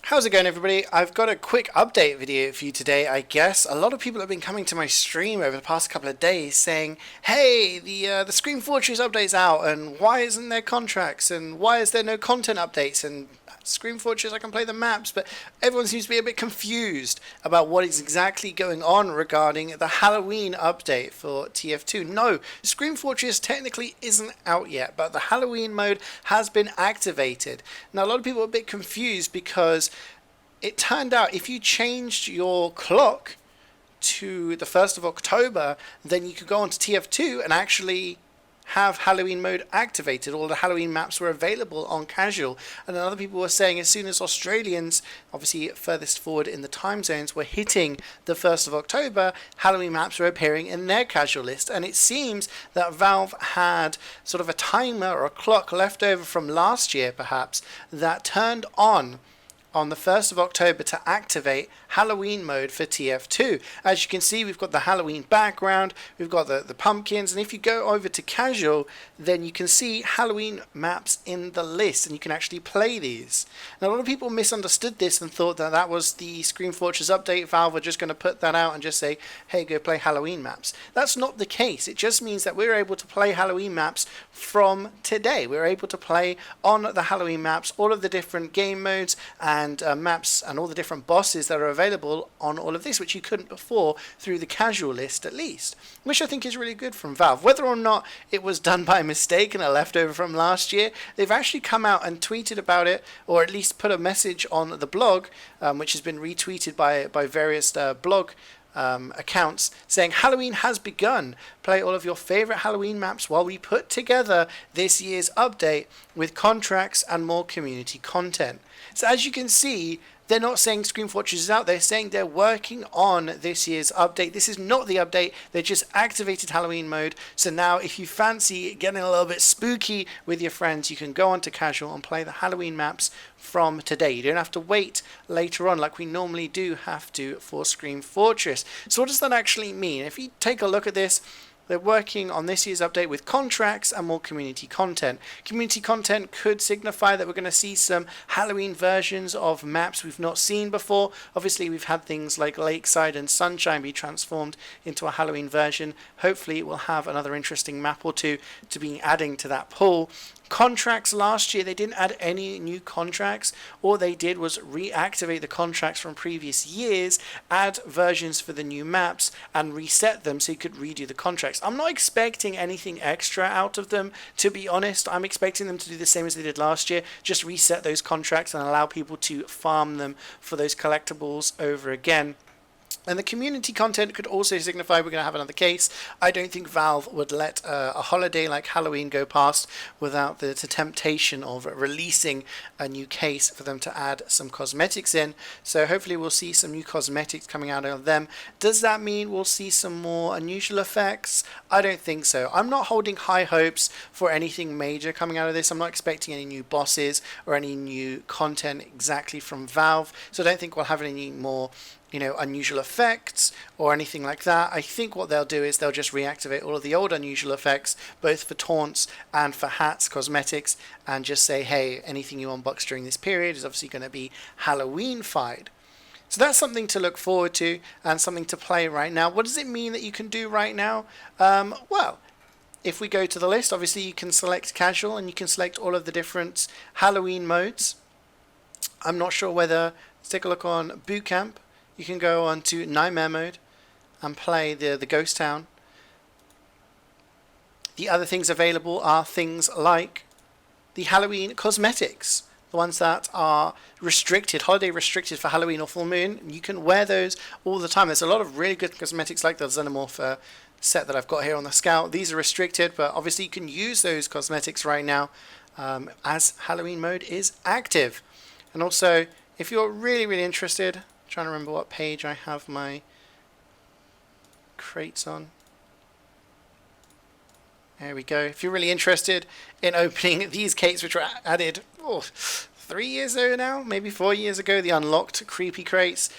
How's it going, everybody? I've got a quick update video for you today, I guess. A lot of people have been coming to my stream over the past couple of days saying, hey, the Scream Fortress update's out, and why isn't there contracts, and why is there no content updates, and Scream Fortress, I can play the maps, but everyone seems to be a bit confused about what is exactly going on regarding the Halloween update for TF2. No, Scream Fortress technically isn't out yet, but the Halloween mode has been activated. Now, a lot of people are a bit confused because it turned out if you changed your clock to the 1st of October, then you could go onto TF2 and actually have Halloween mode activated. All the Halloween maps were available on casual, and other people were saying as soon as Australians, obviously furthest forward in the time zones, were hitting the 1st of October, Halloween maps were appearing in their casual list. And it seems that Valve had sort of a timer or a clock left over from last year perhaps that turned on the 1st of October to activate Halloween mode for TF2. As you can see, we've got the Halloween background, we've got the pumpkins, and if you go over to casual, then you can see Halloween maps in the list, and you can actually play these. Now, a lot of people misunderstood this and thought that that was the Scream Fortress update. Valve were just going to put that out and just say, hey, go play Halloween maps. That's not the case. It just means that we're able to play Halloween maps from today. We're able to play on the Halloween maps all of the different game modes and maps and all the different bosses that are available on all of this, which you couldn't before through the casual list at least, which I think is really good from Valve. Whether or not it was done by mistake and a leftover from last year, they've actually come out and tweeted about it, or at least put a message on the blog, which has been retweeted by various blog accounts, saying Halloween has begun. Play all of your favorite Halloween maps while we put together this year's update with contracts and more community content. So as you can see, they're not saying Scream Fortress is out, they're saying they're working on this year's update. This is not the update, they just activated Halloween mode. So now if you fancy getting a little bit spooky with your friends, you can go onto casual and play the Halloween maps from today. You don't have to wait later on like we normally do have to for Scream Fortress. So what does that actually mean? If you take a look at this, they're working on this year's update with contracts and more community content. Community content could signify that we're going to see some Halloween versions of maps we've not seen before. Obviously, we've had things like Lakeside and Sunshine be transformed into a Halloween version. Hopefully, it will have another interesting map or two to be adding to that pool. Contracts last year, they didn't add any new contracts. All they did was reactivate the contracts from previous years, add versions for the new maps, and reset them so you could redo the contracts. I'm not expecting anything extra out of them, to be honest. I'm expecting them to do the same as they did last year, just reset those contracts and allow people to farm them for those collectibles over again. And the community content could also signify we're going to have another case. I don't think Valve would let a holiday like Halloween go past without the temptation of releasing a new case for them to add some cosmetics in. So hopefully we'll see some new cosmetics coming out of them. Does that mean we'll see some more unusual effects? I don't think so. I'm not holding high hopes for anything major coming out of this. I'm not expecting any new bosses or any new content exactly from Valve. So I don't think we'll have any more unusual effects or anything like that. I think what they'll do is they'll just reactivate all of the old unusual effects, both for taunts and for hats, cosmetics, and just say, hey, anything you unbox during this period is obviously going to be Halloween-fied. So that's something to look forward to and something to play right now. What does it mean that you can do right now? Well, if we go to the list, obviously you can select casual and you can select all of the different Halloween modes. I'm not sure whether, let's take a look on Boot Camp. You can go on to Nightmare mode and play the Ghost Town. The other things available are things like the Halloween cosmetics, the ones that are restricted, holiday restricted for Halloween or full moon. You can wear those all the time. There's a lot of really good cosmetics like the Xenomorph set that I've got here on the Scout. These are restricted, but obviously you can use those cosmetics right now as Halloween mode is active. And also, if you're really interested, trying to remember what page I have my crates on. There we go. If you're really interested in opening these crates, which were added 3 years ago now, maybe 4 years ago, the unlocked creepy crates,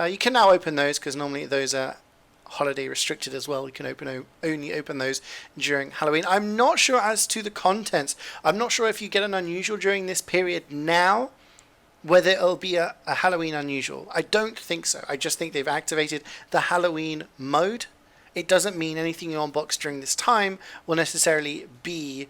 you can now open those because normally those are holiday restricted as well. You can only open those during Halloween. I'm not sure as to the contents. I'm not sure if you get an unusual during this period now, whether it'll be a Halloween unusual. I don't think so. I just think they've activated the Halloween mode. It doesn't mean anything you unbox during this time will necessarily be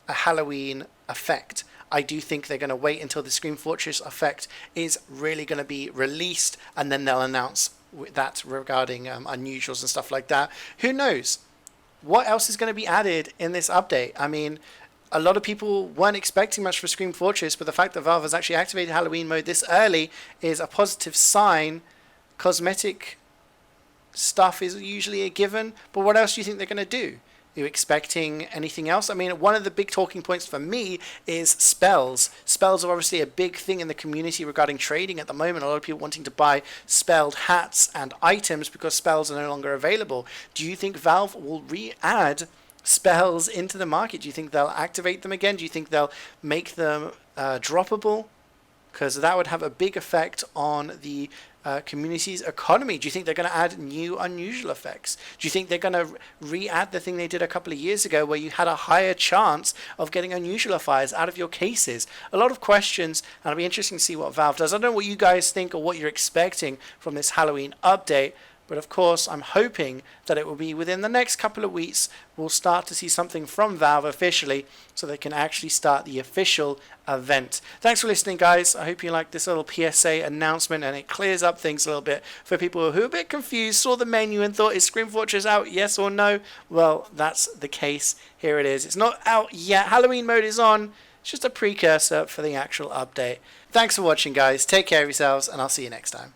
a Halloween effect. I do think they're going to wait until the Scream Fortress effect is really going to be released, and then they'll announce that regarding unusuals and stuff like that. Who knows? What else is going to be added in this update? I mean, a lot of people weren't expecting much for Scream Fortress, but the fact that Valve has actually activated Halloween mode this early is a positive sign. Cosmetic stuff is usually a given, but what else do you think they're going to do? Are you expecting anything else? I mean, one of the big talking points for me is spells. Spells are obviously a big thing in the community regarding trading at the moment. A lot of people wanting to buy spelled hats and items because spells are no longer available. Do you think Valve will re-add spells into the market? Do you think they'll activate them again? Do you think they'll make them droppable? Because that would have a big effect on the community's economy. Do you think they're going to add new unusual effects? Do you think they're going to re-add the thing they did a couple of years ago where you had a higher chance of getting unusualifiers out of your cases? A lot of questions, and it'll be interesting to see what Valve does. I don't know what you guys think or what you're expecting from this Halloween update, but of course, I'm hoping that it will be within the next couple of weeks. We'll start to see something from Valve officially so they can actually start the official event. Thanks for listening, guys. I hope you liked this little PSA announcement and it clears up things a little bit for people who are a bit confused, saw the menu and thought, is Scream Fortress out, yes or no? Well, that's the case. Here it is. It's not out yet. Halloween mode is on. It's just a precursor for the actual update. Thanks for watching, guys. Take care of yourselves, and I'll see you next time.